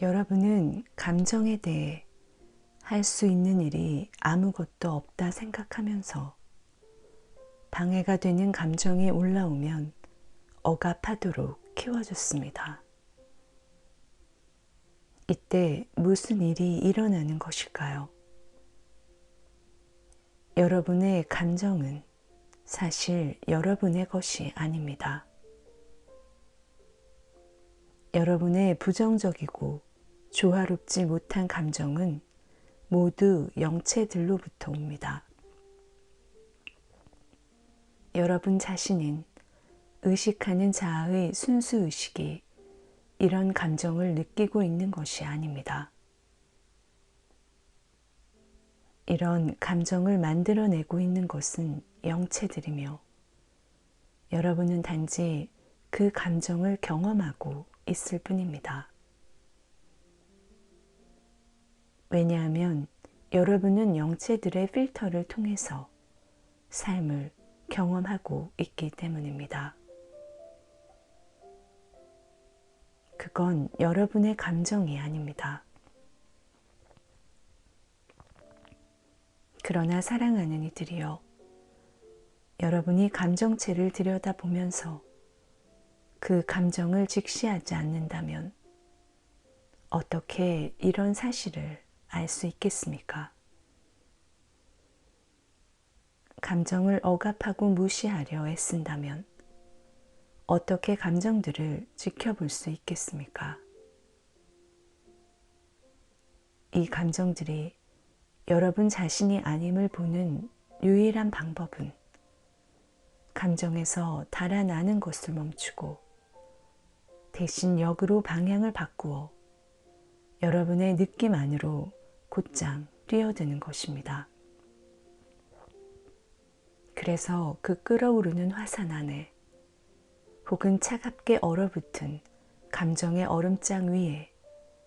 여러분은 감정에 대해 할 수 있는 일이 아무것도 없다 생각하면서 방해가 되는 감정이 올라오면 억압하도록 키워줬습니다. 이때 무슨 일이 일어나는 것일까요? 여러분의 감정은 사실 여러분의 것이 아닙니다. 여러분의 부정적이고 조화롭지 못한 감정은 모두 영체들로부터 옵니다. 여러분 자신은 의식하는 자아의 순수 의식이 이런 감정을 느끼고 있는 것이 아닙니다. 이런 감정을 만들어내고 있는 것은 영체들이며 여러분은 단지 그 감정을 경험하고 있을 뿐입니다. 왜냐하면 여러분은 영체들의 필터를 통해서 삶을 경험하고 있기 때문입니다. 그건 여러분의 감정이 아닙니다. 그러나 사랑하는 이들이여, 여러분이 감정체를 들여다보면서 그 감정을 직시하지 않는다면 어떻게 이런 사실을 알 수 있겠습니까? 감정을 억압하고 무시하려 애쓴다면 어떻게 감정들을 지켜볼 수 있겠습니까? 이 감정들이 여러분 자신이 아님을 보는 유일한 방법은 감정에서 달아나는 것을 멈추고 대신 역으로 방향을 바꾸어 여러분의 느낌 안으로 곧장 뛰어드는 것입니다. 그래서 그 끓어오르는 화산 안에 혹은 차갑게 얼어붙은 감정의 얼음장 위에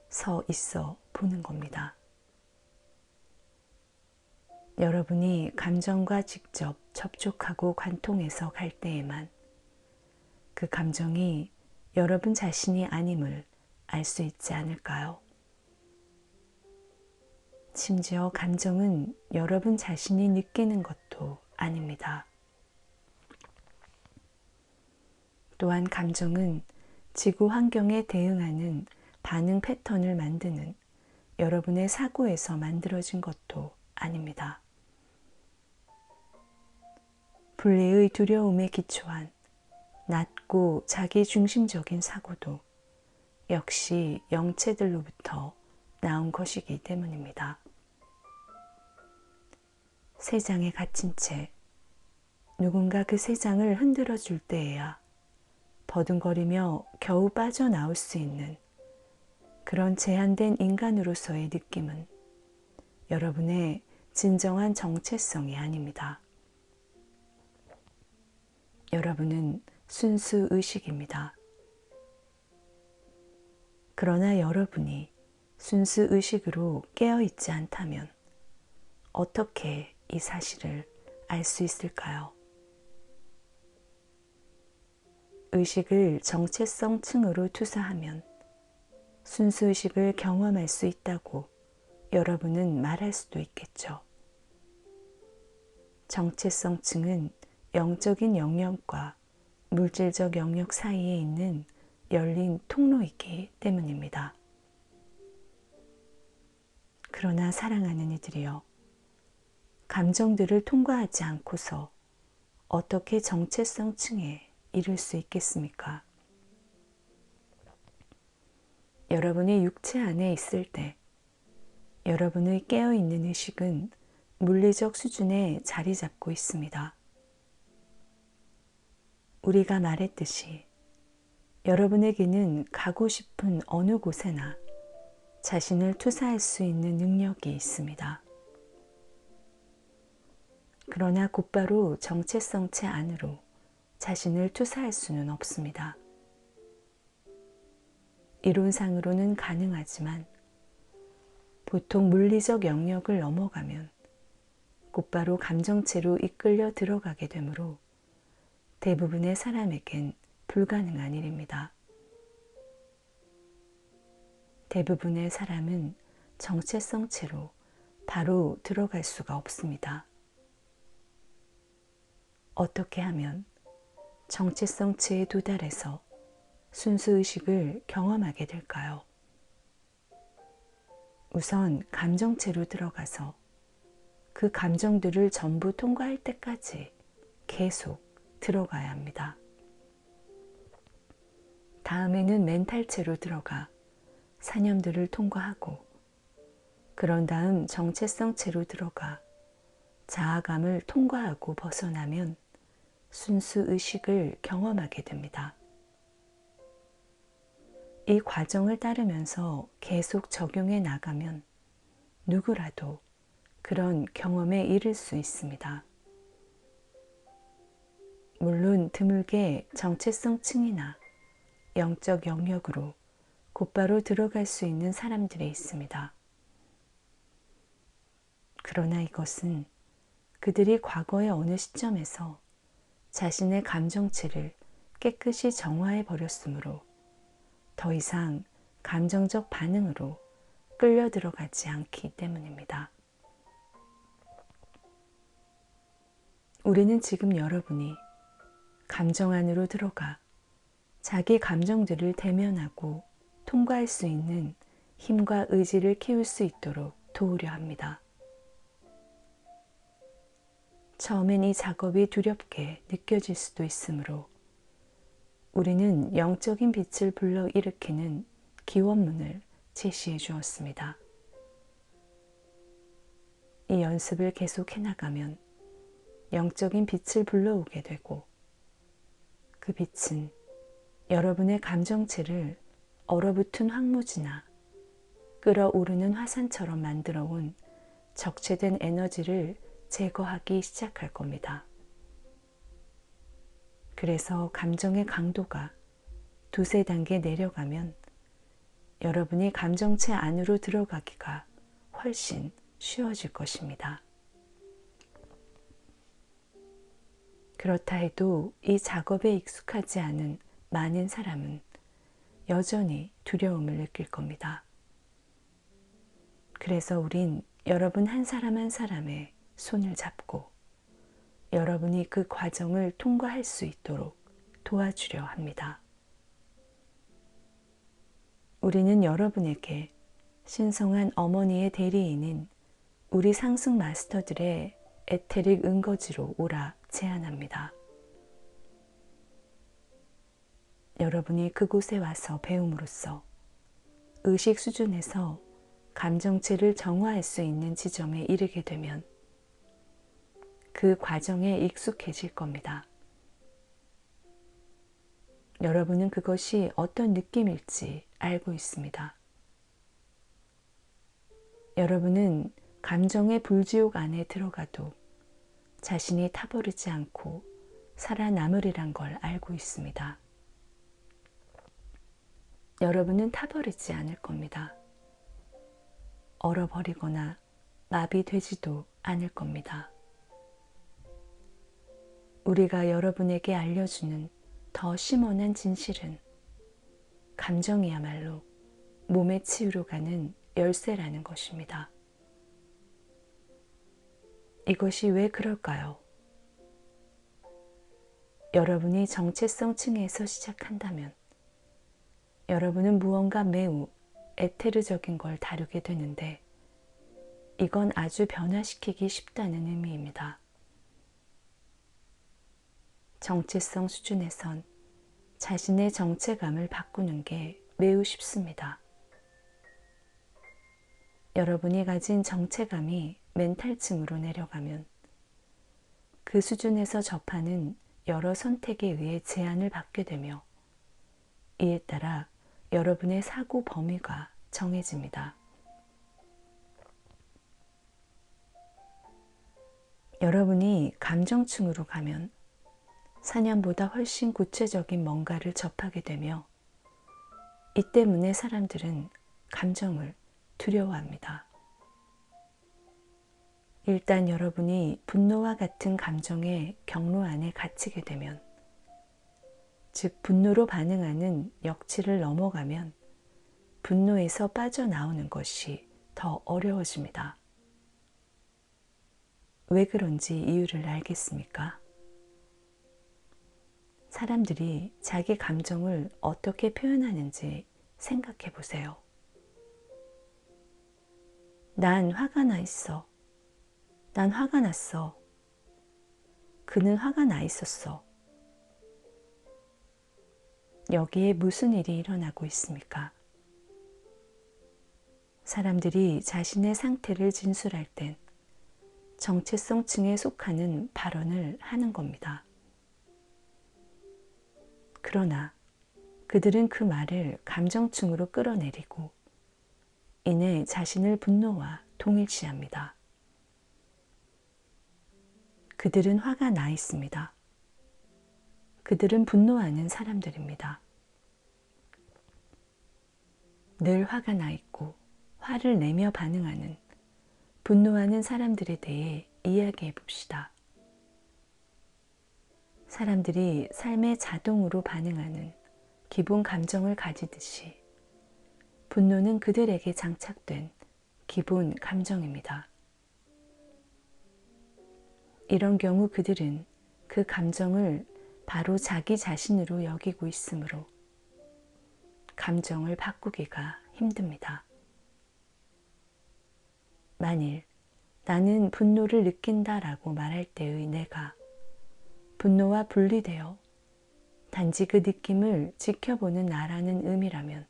서 있어 보는 겁니다. 여러분이 감정과 직접 접촉하고 관통해서 갈 때에만 그 감정이 여러분 자신이 아님을 알 수 있지 않을까요? 심지어 감정은 여러분 자신이 느끼는 것도 아닙니다. 또한 감정은 지구 환경에 대응하는 반응 패턴을 만드는 여러분의 사고에서 만들어진 것도 아닙니다. 분리의 두려움에 기초한 낮고 자기중심적인 사고도 역시 영체들로부터 나온 것이기 때문입니다. 세장에 갇힌 채 누군가 그 세장을 흔들어 줄 때에야 버둥거리며 겨우 빠져나올 수 있는 그런 제한된 인간으로서의 느낌은 여러분의 진정한 정체성이 아닙니다. 여러분은 순수 의식입니다. 그러나 여러분이 순수 의식으로 깨어있지 않다면 어떻게 이 사실을 알 수 있을까요? 의식을 정체성 층으로 투사하면 순수의식을 경험할 수 있다고 여러분은 말할 수도 있겠죠. 정체성 층은 영적인 영역과 물질적 영역 사이에 있는 열린 통로이기 때문입니다. 그러나 사랑하는 이들이여, 감정들을 통과하지 않고서 어떻게 정체성 층에 이를 수 있겠습니까? 여러분이 육체 안에 있을 때 여러분의 깨어있는 의식은 물리적 수준에 자리 잡고 있습니다. 우리가 말했듯이 여러분에게는 가고 싶은 어느 곳에나 자신을 투사할 수 있는 능력이 있습니다. 그러나 곧바로 정체성체 안으로 자신을 투사할 수는 없습니다. 이론상으로는 가능하지만 보통 물리적 영역을 넘어가면 곧바로 감정체로 이끌려 들어가게 되므로 대부분의 사람에겐 불가능한 일입니다. 대부분의 사람은 정체성체로 바로 들어갈 수가 없습니다. 어떻게 하면 정체성체에 도달해서 순수의식을 경험하게 될까요? 우선 감정체로 들어가서 그 감정들을 전부 통과할 때까지 계속 들어가야 합니다. 다음에는 멘탈체로 들어가 사념들을 통과하고, 그런 다음 정체성체로 들어가 자아감을 통과하고 벗어나면 순수의식을 경험하게 됩니다. 이 과정을 따르면서 계속 적용해 나가면 누구라도 그런 경험에 이를 수 있습니다. 물론 드물게 정체성층이나 영적 영역으로 곧바로 들어갈 수 있는 사람들이 있습니다. 그러나 이것은 그들이 과거의 어느 시점에서 자신의 감정체를 깨끗이 정화해 버렸으므로 더 이상 감정적 반응으로 끌려 들어가지 않기 때문입니다. 우리는 지금 여러분이 감정 안으로 들어가 자기 감정들을 대면하고 통과할 수 있는 힘과 의지를 키울 수 있도록 도우려 합니다. 처음엔 이 작업이 두렵게 느껴질 수도 있으므로 우리는 영적인 빛을 불러일으키는 기원문을 제시해 주었습니다. 이 연습을 계속해 나가면 영적인 빛을 불러오게 되고, 그 빛은 여러분의 감정체를 얼어붙은 황무지나 끓어오르는 화산처럼 만들어 온 적체된 에너지를 제거하기 시작할 겁니다. 그래서 감정의 강도가 두세 단계 내려가면 여러분이 감정체 안으로 들어가기가 훨씬 쉬워질 것입니다. 그렇다 해도 이 작업에 익숙하지 않은 많은 사람은 여전히 두려움을 느낄 겁니다. 그래서 우린 여러분 한 사람 한 사람의 손을 잡고 여러분이 그 과정을 통과할 수 있도록 도와주려 합니다. 우리는 여러분에게 신성한 어머니의 대리인인 우리 상승 마스터들의 에테릭 은거지로 오라 제안합니다. 여러분이 그곳에 와서 배움으로써 의식 수준에서 감정체를 정화할 수 있는 지점에 이르게 되면 그 과정에 익숙해질 겁니다. 여러분은 그것이 어떤 느낌일지 알고 있습니다. 여러분은 감정의 불지옥 안에 들어가도 자신이 타버리지 않고 살아남으리란 걸 알고 있습니다. 여러분은 타버리지 않을 겁니다. 얼어버리거나 마비되지도 않을 겁니다. 우리가 여러분에게 알려주는 더 심원한 진실은 감정이야말로 몸의 치유로 가는 열쇠라는 것입니다. 이것이 왜 그럴까요? 여러분이 정체성 층에서 시작한다면 여러분은 무언가 매우 에테르적인 걸 다루게 되는데, 이건 아주 변화시키기 쉽다는 의미입니다. 정체성 수준에선 자신의 정체감을 바꾸는 게 매우 쉽습니다. 여러분이 가진 정체감이 멘탈층으로 내려가면 그 수준에서 접하는 여러 선택에 의해 제한을 받게 되며, 이에 따라 여러분의 사고 범위가 정해집니다. 여러분이 감정층으로 가면 사념보다 훨씬 구체적인 뭔가를 접하게 되며, 이 때문에 사람들은 감정을 두려워합니다. 일단 여러분이 분노와 같은 감정의 경로 안에 갇히게 되면, 즉 분노로 반응하는 역치를 넘어가면 분노에서 빠져나오는 것이 더 어려워집니다. 왜 그런지 이유를 알겠습니까? 사람들이 자기 감정을 어떻게 표현하는지 생각해 보세요. 난 화가 나 있어. 난 화가 났어. 그는 화가 나 있었어. 여기에 무슨 일이 일어나고 있습니까? 사람들이 자신의 상태를 진술할 땐 정체성층에 속하는 발언을 하는 겁니다. 그러나 그들은 그 말을 감정층으로 끌어내리고 이내 자신을 분노와 동일시합니다. 그들은 화가 나 있습니다. 그들은 분노하는 사람들입니다. 늘 화가 나 있고 화를 내며 반응하는 분노하는 사람들에 대해 이야기해 봅시다. 사람들이 삶에 자동으로 반응하는 기본 감정을 가지듯이 분노는 그들에게 장착된 기본 감정입니다. 이런 경우 그들은 그 감정을 바로 자기 자신으로 여기고 있으므로 감정을 바꾸기가 힘듭니다. 만일 나는 분노를 느낀다라고 말할 때의 내가 분노와 분리되어 단지 그 느낌을 지켜보는 나라는 의미라면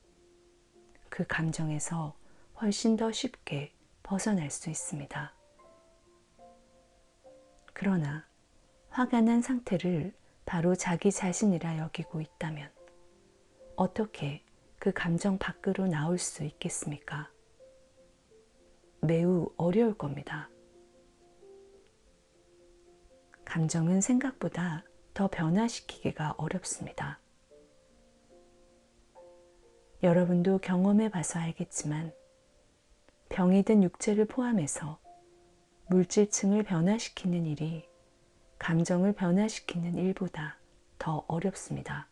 그 감정에서 훨씬 더 쉽게 벗어날 수 있습니다. 그러나 화가 난 상태를 바로 자기 자신이라 여기고 있다면 어떻게 그 감정 밖으로 나올 수 있겠습니까? 매우 어려울 겁니다. 감정은 생각보다 더 변화시키기가 어렵습니다. 여러분도 경험해 봐서 알겠지만 병이 든 육체를 포함해서 물질층을 변화시키는 일이 감정을 변화시키는 일보다 더 어렵습니다.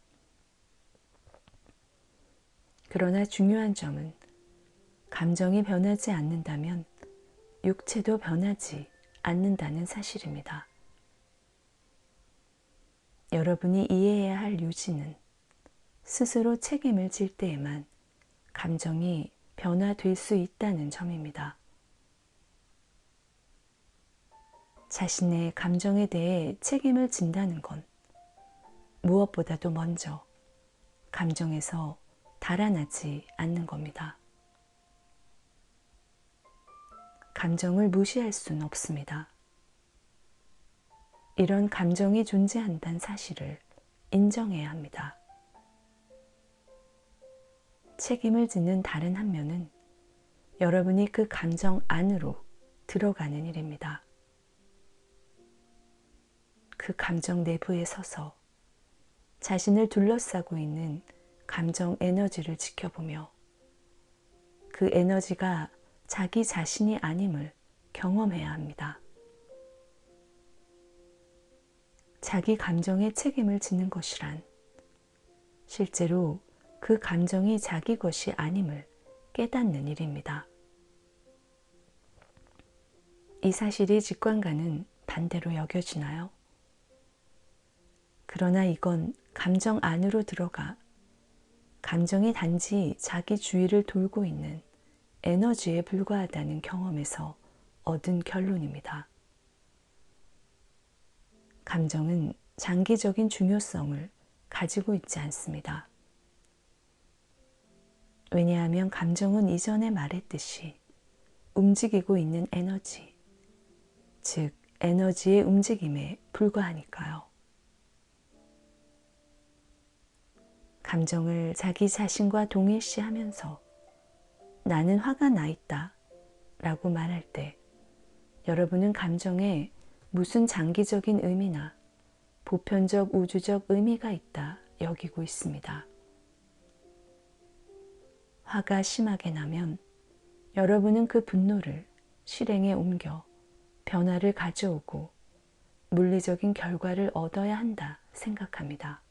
그러나 중요한 점은 감정이 변하지 않는다면 육체도 변하지 않는다는 사실입니다. 여러분이 이해해야 할 요지는 스스로 책임을 질 때에만 감정이 변화될 수 있다는 점입니다. 자신의 감정에 대해 책임을 진다는 건 무엇보다도 먼저 감정에서 달아나지 않는 겁니다. 감정을 무시할 수는 없습니다. 이런 감정이 존재한다는 사실을 인정해야 합니다. 책임을 짓는 다른 한 면은 여러분이 그 감정 안으로 들어가는 일입니다. 그 감정 내부에 서서 자신을 둘러싸고 있는 감정 에너지를 지켜보며 그 에너지가 자기 자신이 아님을 경험해야 합니다. 자기 감정에 책임을 짓는 것이란 실제로 그 감정이 자기 것이 아님을 깨닫는 일입니다. 이 사실이 직관과는 반대로 여겨지나요? 그러나 이건 감정 안으로 들어가 감정이 단지 자기 주위를 돌고 있는 에너지에 불과하다는 경험에서 얻은 결론입니다. 감정은 장기적인 중요성을 가지고 있지 않습니다. 왜냐하면 감정은 이전에 말했듯이 움직이고 있는 에너지, 즉 에너지의 움직임에 불과하니까요. 감정을 자기 자신과 동일시하면서 나는 화가 나 있다 라고 말할 때 여러분은 감정에 무슨 장기적인 의미나 보편적 우주적 의미가 있다 여기고 있습니다. 화가 심하게 나면 여러분은 그 분노를 실행에 옮겨 변화를 가져오고 물리적인 결과를 얻어야 한다 생각합니다.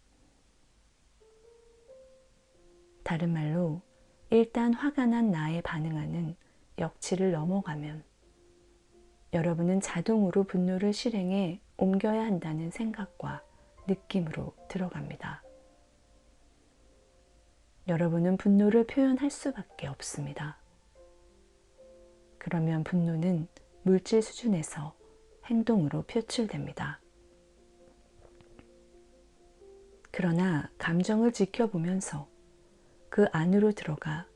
다른 말로 일단 화가 난 나에 반응하는 역치를 넘어가면 여러분은 자동으로 분노를 실행에 옮겨야 한다는 생각과 느낌으로 들어갑니다. 여러분은 분노를 표현할 수밖에 없습니다. 그러면 분노는 물질 수준에서 행동으로 표출됩니다. 그러나 감정을 지켜보면서 그 안으로 들어가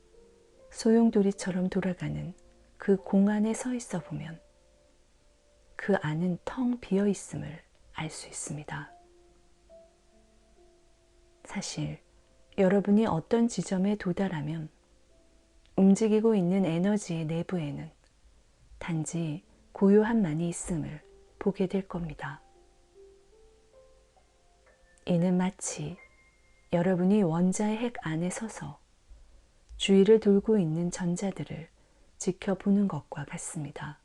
소용돌이처럼 돌아가는 그 공안에 서 있어 보면 그 안은 텅 비어 있음을 알 수 있습니다. 사실 여러분이 어떤 지점에 도달하면 움직이고 있는 에너지의 내부에는 단지 고요함만이 있음을 보게 될 겁니다. 이는 마치 여러분이 원자의 핵 안에 서서 주위를 돌고 있는 전자들을 지켜보는 것과 같습니다.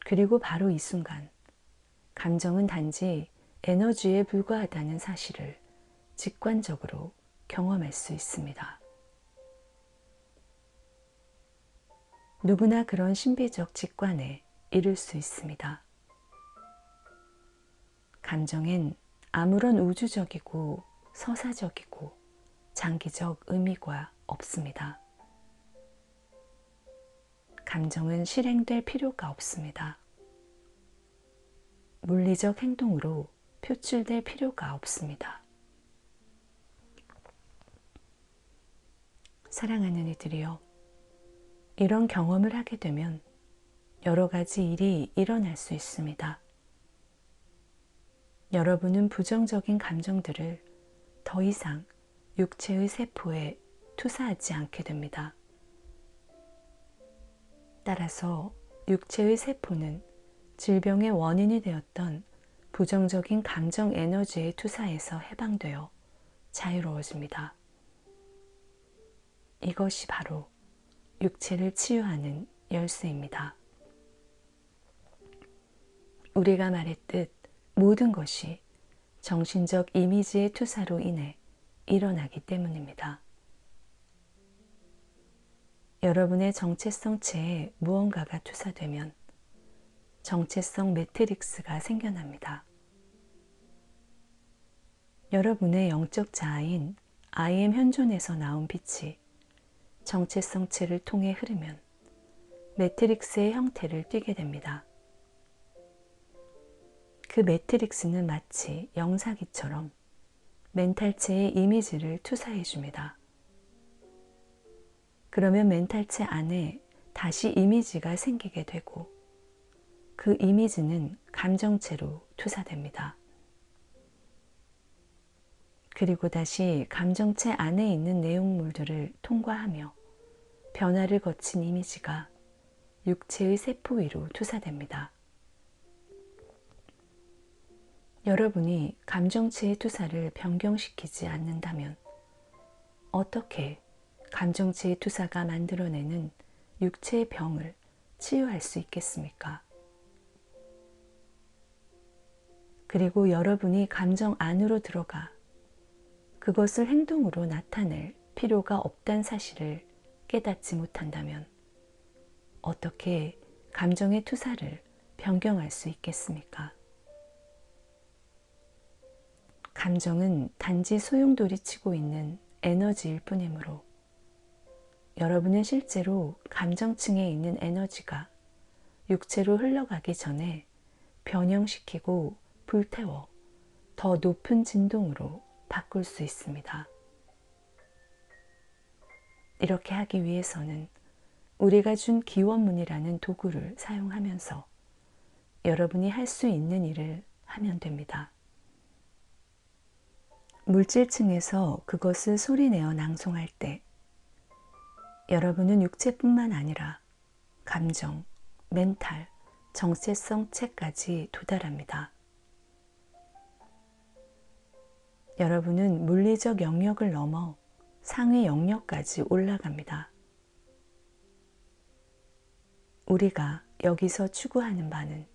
그리고 바로 이 순간 감정은 단지 에너지에 불과하다는 사실을 직관적으로 경험할 수 있습니다. 누구나 그런 신비적 직관에 이를 수 있습니다. 감정엔 아무런 우주적이고 서사적이고 장기적 의미가 없습니다. 감정은 실행될 필요가 없습니다. 물리적 행동으로 표출될 필요가 없습니다. 사랑하는 이들이여, 이런 경험을 하게 되면 여러 가지 일이 일어날 수 있습니다. 여러분은 부정적인 감정들을 더 이상 육체의 세포에 투사하지 않게 됩니다. 따라서 육체의 세포는 질병의 원인이 되었던 부정적인 감정 에너지의 투사에서 해방되어 자유로워집니다. 이것이 바로 육체를 치유하는 열쇠입니다. 우리가 말했듯 모든 것이 정신적 이미지의 투사로 인해 일어나기 때문입니다. 여러분의 정체성체에 무언가가 투사되면 정체성 매트릭스가 생겨납니다. 여러분의 영적 자아인 I am 현존에서 나온 빛이 정체성체를 통해 흐르면 매트릭스의 형태를 띠게 됩니다. 그 매트릭스는 마치 영사기처럼 멘탈체의 이미지를 투사해 줍니다. 그러면 멘탈체 안에 다시 이미지가 생기게 되고 그 이미지는 감정체로 투사됩니다. 그리고 다시 감정체 안에 있는 내용물들을 통과하며 변화를 거친 이미지가 육체의 세포 위로 투사됩니다. 여러분이 감정체의 투사를 변경시키지 않는다면 어떻게 감정체의 투사가 만들어내는 육체의 병을 치유할 수 있겠습니까? 그리고 여러분이 감정 안으로 들어가 그것을 행동으로 나타낼 필요가 없다는 사실을 깨닫지 못한다면 어떻게 감정의 투사를 변경할 수 있겠습니까? 감정은 단지 소용돌이 치고 있는 에너지일 뿐이므로 여러분은 실제로 감정층에 있는 에너지가 육체로 흘러가기 전에 변형시키고 불태워 더 높은 진동으로 바꿀 수 있습니다. 이렇게 하기 위해서는 우리가 준 기원문이라는 도구를 사용하면서 여러분이 할 수 있는 일을 하면 됩니다. 물질층에서 그것을 소리내어 낭송할 때 여러분은 육체뿐만 아니라 감정, 멘탈, 정체성체까지 도달합니다. 여러분은 물리적 영역을 넘어 상위 영역까지 올라갑니다. 우리가 여기서 추구하는 바는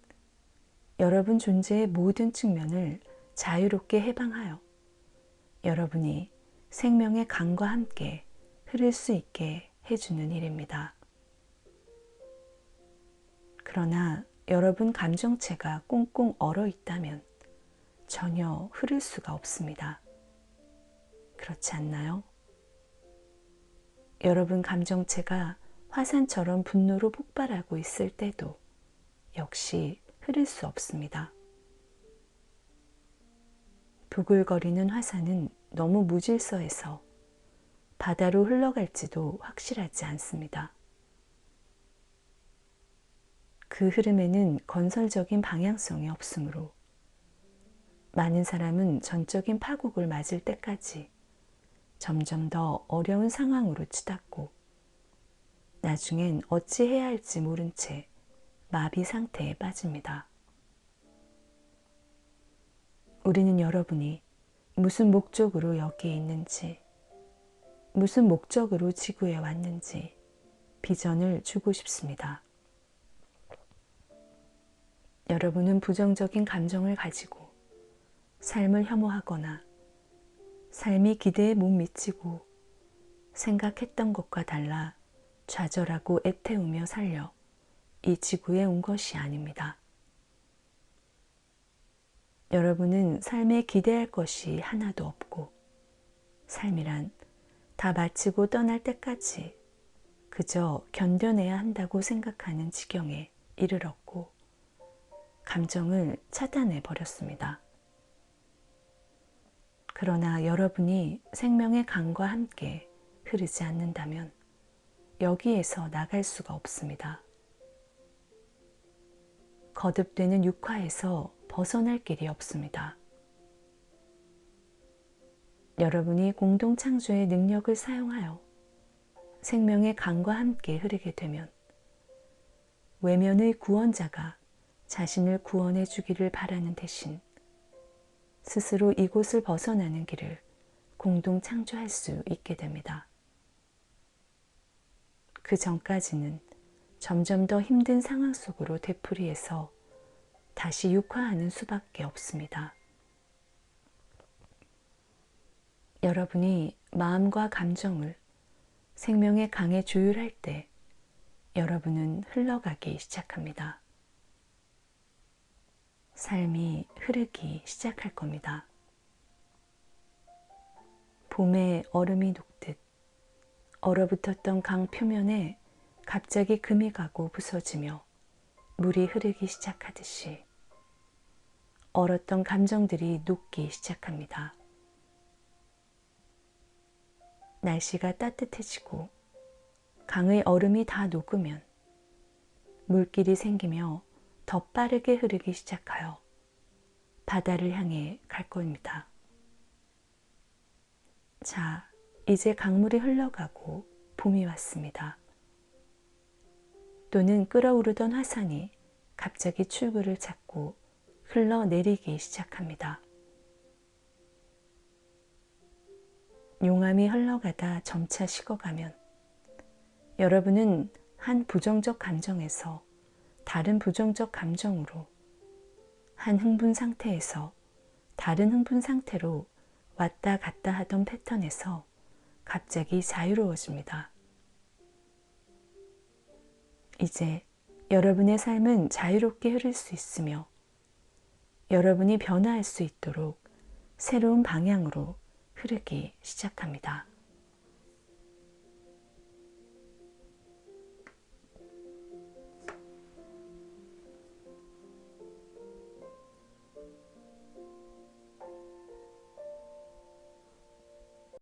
여러분 존재의 모든 측면을 자유롭게 해방하여 여러분이 생명의 강과 함께 흐를 수 있게 해주는 일입니다. 그러나 여러분 감정체가 꽁꽁 얼어 있다면 전혀 흐를 수가 없습니다. 그렇지 않나요? 여러분 감정체가 화산처럼 분노로 폭발하고 있을 때도 역시 흐를 수 없습니다. 부글거리는 화산은 너무 무질서해서 바다로 흘러갈지도 확실하지 않습니다. 그 흐름에는 건설적인 방향성이 없으므로 많은 사람은 전적인 파국을 맞을 때까지 점점 더 어려운 상황으로 치닫고 나중엔 어찌 해야 할지 모른 채 마비 상태에 빠집니다. 우리는 여러분이 무슨 목적으로 여기에 있는지, 무슨 목적으로 지구에 왔는지 비전을 주고 싶습니다. 여러분은 부정적인 감정을 가지고 삶을 혐오하거나 삶이 기대에 못 미치고 생각했던 것과 달라 좌절하고 애태우며 살려 이 지구에 온 것이 아닙니다. 여러분은 삶에 기대할 것이 하나도 없고 삶이란 다 마치고 떠날 때까지 그저 견뎌내야 한다고 생각하는 지경에 이르렀고 감정을 차단해 버렸습니다. 그러나 여러분이 생명의 강과 함께 흐르지 않는다면 여기에서 나갈 수가 없습니다. 거듭되는 육화에서 벗어날 길이 없습니다. 여러분이 공동 창조의 능력을 사용하여 생명의 강과 함께 흐르게 되면 외면의 구원자가 자신을 구원해 주기를 바라는 대신 스스로 이곳을 벗어나는 길을 공동 창조할 수 있게 됩니다. 그 전까지는 점점 더 힘든 상황 속으로 되풀이해서 다시 육화하는 수밖에 없습니다. 여러분이 마음과 감정을 생명의 강에 조율할 때 여러분은 흘러가기 시작합니다. 삶이 흐르기 시작할 겁니다. 봄에 얼음이 녹듯 얼어붙었던 강 표면에 갑자기 금이 가고 부서지며 물이 흐르기 시작하듯이 얼었던 감정들이 녹기 시작합니다. 날씨가 따뜻해지고 강의 얼음이 다 녹으면 물길이 생기며 더 빠르게 흐르기 시작하여 바다를 향해 갈 겁니다. 자, 이제 강물이 흘러가고 봄이 왔습니다. 또는 끓어오르던 화산이 갑자기 출구를 찾고 흘러내리기 시작합니다. 용암이 흘러가다 점차 식어가면 여러분은 한 부정적 감정에서 다른 부정적 감정으로, 한 흥분 상태에서 다른 흥분 상태로 왔다 갔다 하던 패턴에서 갑자기 자유로워집니다. 이제 여러분의 삶은 자유롭게 흐를 수 있으며 여러분이 변화할 수 있도록 새로운 방향으로 흐르기 시작합니다.